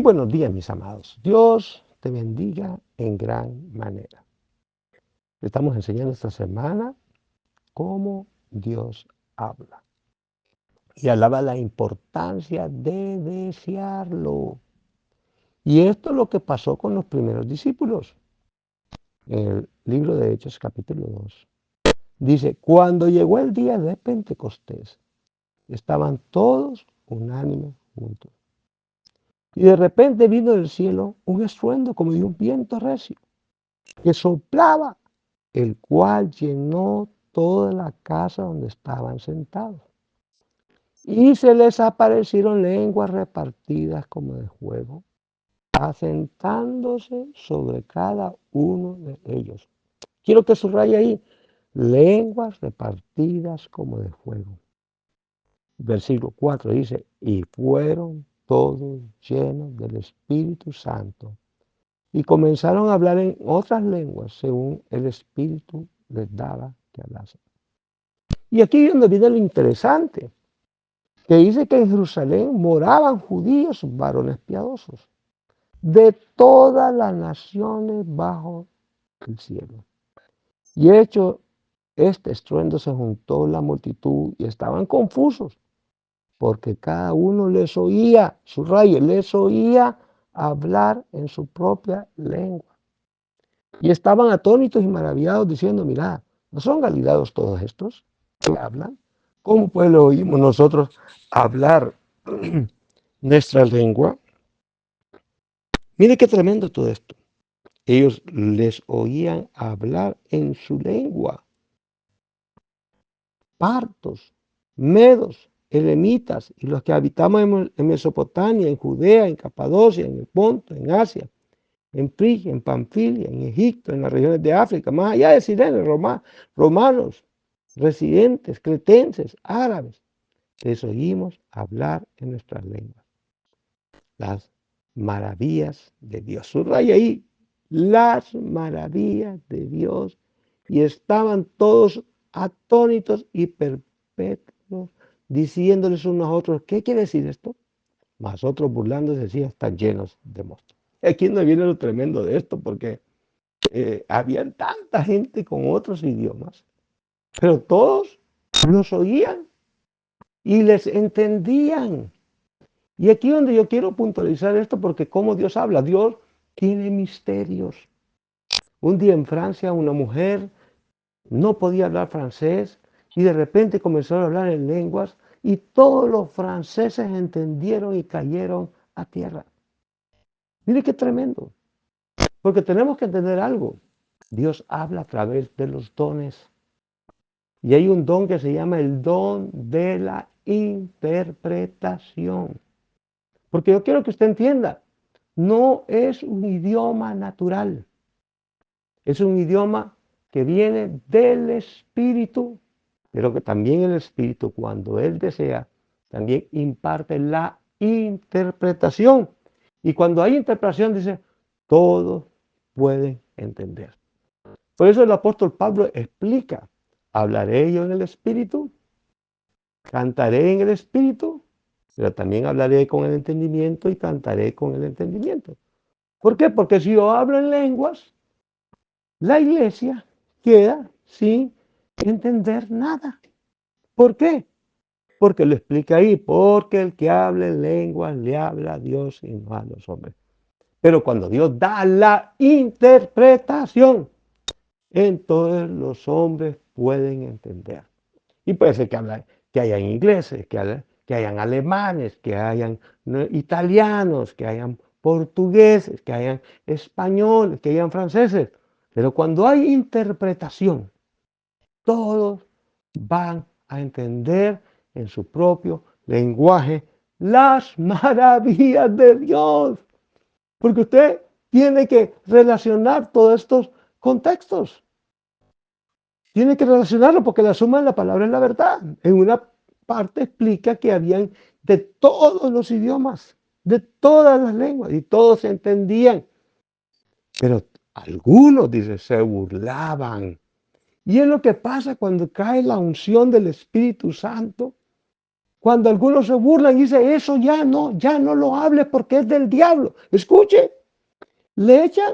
buenos días, mis amados. Dios te bendiga en gran manera. Estamos enseñando esta semana cómo Dios habla. Y hablaba la importancia de desearlo. Y esto es lo que pasó con los primeros discípulos. En el libro de Hechos, capítulo 2. Dice, cuando llegó el día de Pentecostés, estaban todos unánimes juntos. Y de repente vino del cielo un estruendo como de un viento recio que soplaba, el cual llenó toda la casa donde estaban sentados. Y se les aparecieron lenguas repartidas como de fuego, asentándose sobre cada uno de ellos. Quiero que subraye ahí, lenguas repartidas como de fuego. Versículo 4 dice, y fueron todos llenos del Espíritu Santo y comenzaron a hablar en otras lenguas según el Espíritu les daba que hablasen. Y aquí es donde viene lo interesante, que dice que en Jerusalén moraban judíos, varones piadosos, de todas las naciones bajo el cielo. Y hecho este estruendo se juntó la multitud y estaban confusos, porque cada uno les oía, subraye, les oía hablar en su propia lengua. Y estaban atónitos y maravillados diciendo, mirad, ¿no son galileos todos estos que hablan? ¿Cómo pues lo oímos nosotros hablar nuestra lengua? Mire qué tremendo todo esto. Ellos les oían hablar en su lengua. Partos, medos, elemitas y los que habitamos en Mesopotamia, en Judea, en Capadocia, en el Ponto, en Asia, en Frigia, en Panfilia, en Egipto, en las regiones de África, más allá de Sirene, romanos, residentes, cretenses, árabes, les oímos hablar en nuestras lenguas. Las maravillas de Dios. Subraya ahí, las maravillas de Dios. Y estaban todos atónitos y perpetuos, diciéndoles unos a otros, ¿qué quiere decir esto? Mas otros burlándose decían, están llenos de monstruos. Aquí no viene lo tremendo de esto, porque había tanta gente con otros idiomas, pero todos los oían y les entendían. Y aquí donde yo quiero puntualizar esto, porque cómo Dios habla, Dios tiene misterios. Un día en Francia una mujer no podía hablar francés y de repente comenzó a hablar en lenguas y todos los franceses entendieron y cayeron a tierra. Mire qué tremendo. Porque tenemos que entender algo. Dios habla a través de los dones. Y hay un don que se llama el don de la interpretación. Porque yo quiero que usted entienda, no es un idioma natural. Es un idioma que viene del Espíritu, pero que también el Espíritu, cuando Él desea, también imparte la interpretación. Y cuando hay interpretación, dice, todos pueden entender. Por eso el apóstol Pablo explica, hablaré yo en el Espíritu, cantaré en el Espíritu, pero también hablaré con el entendimiento y cantaré con el entendimiento. ¿Por qué? Porque si yo hablo en lenguas, la iglesia queda sin entender nada. ¿Por qué? Porque lo explica ahí, porque el que habla en lenguas le habla a Dios y no a los hombres. Pero cuando Dios da la interpretación, entonces los hombres pueden entender. Y puede ser que hayan ingleses, que hayan alemanes, que hayan italianos, que hayan portugueses, que hayan españoles, que hayan franceses. Pero cuando hay interpretación, todos van a entender en su propio lenguaje las maravillas de Dios. Porque usted tiene que relacionar todos estos contextos. Tiene que relacionarlo porque la suma de la palabra es la verdad. En una parte explica que habían de todos los idiomas, de todas las lenguas, y todos se entendían. Pero algunos, dice, se burlaban. Y es lo que pasa cuando cae la unción del Espíritu Santo, Cuando algunos se burlan y dicen, eso ya no lo hables porque es del diablo. Escuche, le echan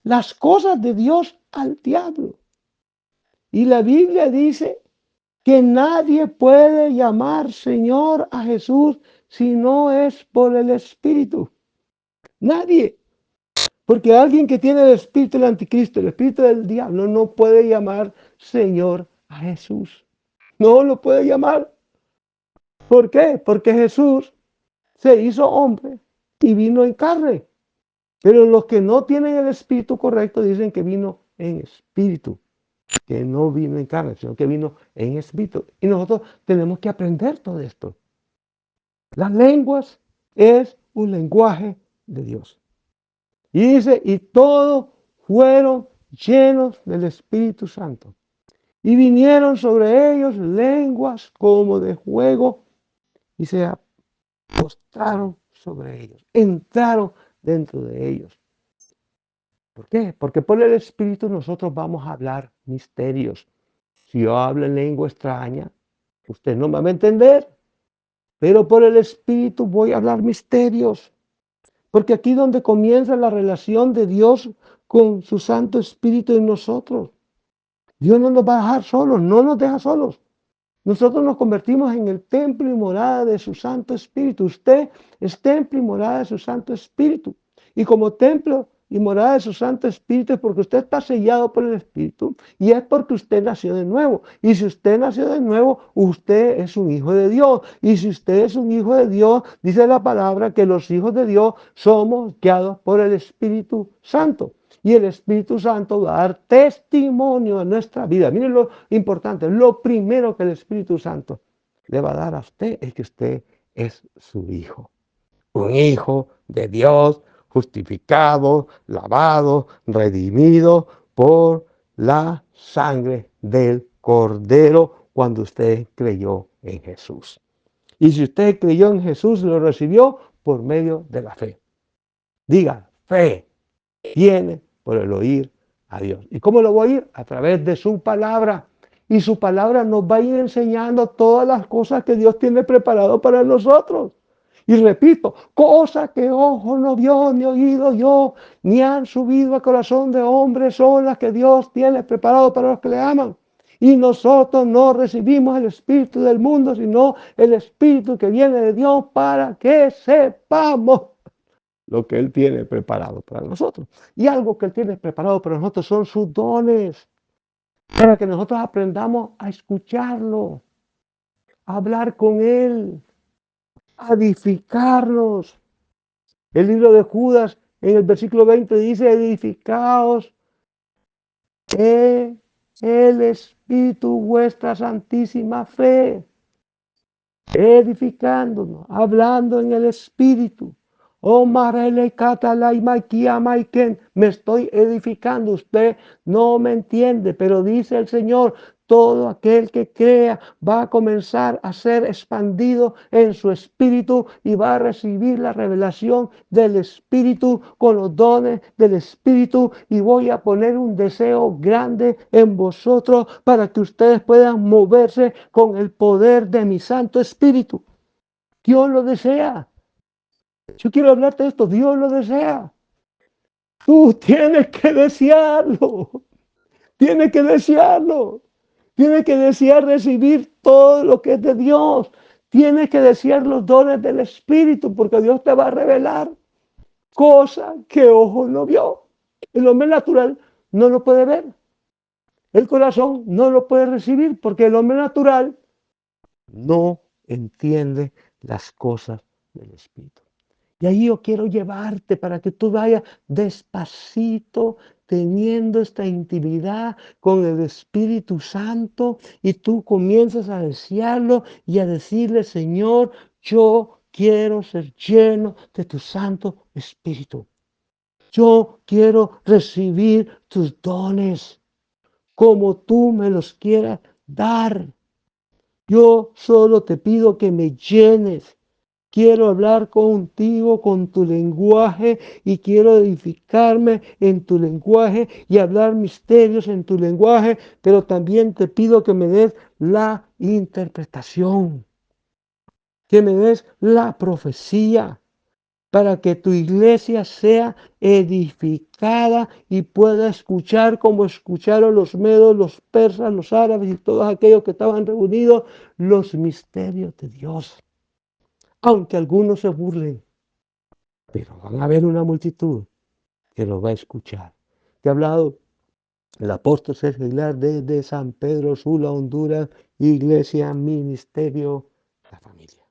las cosas de Dios al diablo. Y la Biblia dice que nadie puede llamar Señor a Jesús si no es por el Espíritu. Nadie. Porque alguien que tiene el espíritu del anticristo, el espíritu del diablo, no puede llamar Señor a Jesús. No lo puede llamar. ¿Por qué? Porque Jesús se hizo hombre y vino en carne. Pero los que no tienen el espíritu correcto dicen que vino en espíritu, que no vino en carne, sino que vino en espíritu. Y nosotros tenemos que aprender todo esto. Las lenguas es un lenguaje de Dios. Y dice, y todos fueron llenos del Espíritu Santo. Y vinieron sobre ellos lenguas como de fuego y se postraron sobre ellos, entraron dentro de ellos. ¿Por qué? Porque por el Espíritu nosotros vamos a hablar misterios. Si yo hablo en lengua extraña, usted no me va a entender, pero por el Espíritu voy a hablar misterios. Porque aquí es donde comienza la relación de Dios con su Santo Espíritu en nosotros. Dios no nos va a dejar solos, no nos deja solos. Nosotros nos convertimos en el templo y morada de su Santo Espíritu. Usted es templo y morada de su Santo Espíritu. Y como templo y morada de su Santo Espíritu es porque usted está sellado por el Espíritu y es porque usted nació de nuevo. Y si usted nació de nuevo, usted es un hijo de Dios. Y si usted es un hijo de Dios, dice la palabra que los hijos de Dios somos guiados por el Espíritu Santo. Y el Espíritu Santo va a dar testimonio a nuestra vida. Miren lo importante, lo primero que el Espíritu Santo le va a dar a usted es que usted es su hijo. Un hijo de Dios, justificado, lavado, redimido por la sangre del Cordero cuando usted creyó en Jesús. Y si usted creyó en Jesús, lo recibió por medio de la fe. Diga, fe viene por el oír a Dios. ¿Y cómo lo voy a oír? A través de su palabra. Y su palabra nos va a ir enseñando todas las cosas que Dios tiene preparado para nosotros. Y repito, cosas que ojo no vio, ni oído yo, ni han subido al corazón de hombre, son las que Dios tiene preparado para los que le aman. Y nosotros no recibimos el espíritu del mundo, sino el espíritu que viene de Dios para que sepamos lo que Él tiene preparado para nosotros. Y algo que Él tiene preparado para nosotros son sus dones, para que nosotros aprendamos a escucharlo, a hablar con Él, a edificarnos. El libro de Judas en el versículo 20 dice, edificaos en el Espíritu vuestra santísima fe, edificándonos, hablando en el Espíritu. Oh, Marele Catalay Maikia Maiken, me estoy edificando. Usted no me entiende, pero dice el Señor, todo aquel que crea va a comenzar a ser expandido en su espíritu y va a recibir la revelación del Espíritu con los dones del Espíritu. Y voy a poner un deseo grande en vosotros para que ustedes puedan moverse con el poder de mi Santo Espíritu. Dios lo desea. Yo quiero hablarte de esto, Dios lo desea. Tú tienes que desearlo, tienes que desearlo, tienes que desear recibir todo lo que es de Dios, tienes que desear los dones del Espíritu, porque Dios te va a revelar cosas que ojo no vio. El hombre natural no lo puede ver, el corazón no lo puede recibir, porque el hombre natural no entiende las cosas del Espíritu. Y ahí yo quiero llevarte para que tú vayas despacito, teniendo esta intimidad con el Espíritu Santo y tú comienzas a desearlo y a decirle, Señor, yo quiero ser lleno de tu Santo Espíritu. Yo quiero recibir tus dones como tú me los quieras dar. Yo solo te pido que me llenes. Quiero hablar contigo con tu lenguaje y quiero edificarme en tu lenguaje y hablar misterios en tu lenguaje, pero también te pido que me des la interpretación. que me des la profecía para que tu iglesia sea edificada y pueda escuchar como escucharon los medos, los persas, los árabes y todos aquellos que estaban reunidos, los misterios de Dios. Aunque algunos se burlen, pero van a haber una multitud que lo va a escuchar. Te ha hablado el apóstol Sergio Aguilar desde San Pedro Sula, Honduras, Iglesia, Ministerio, la familia.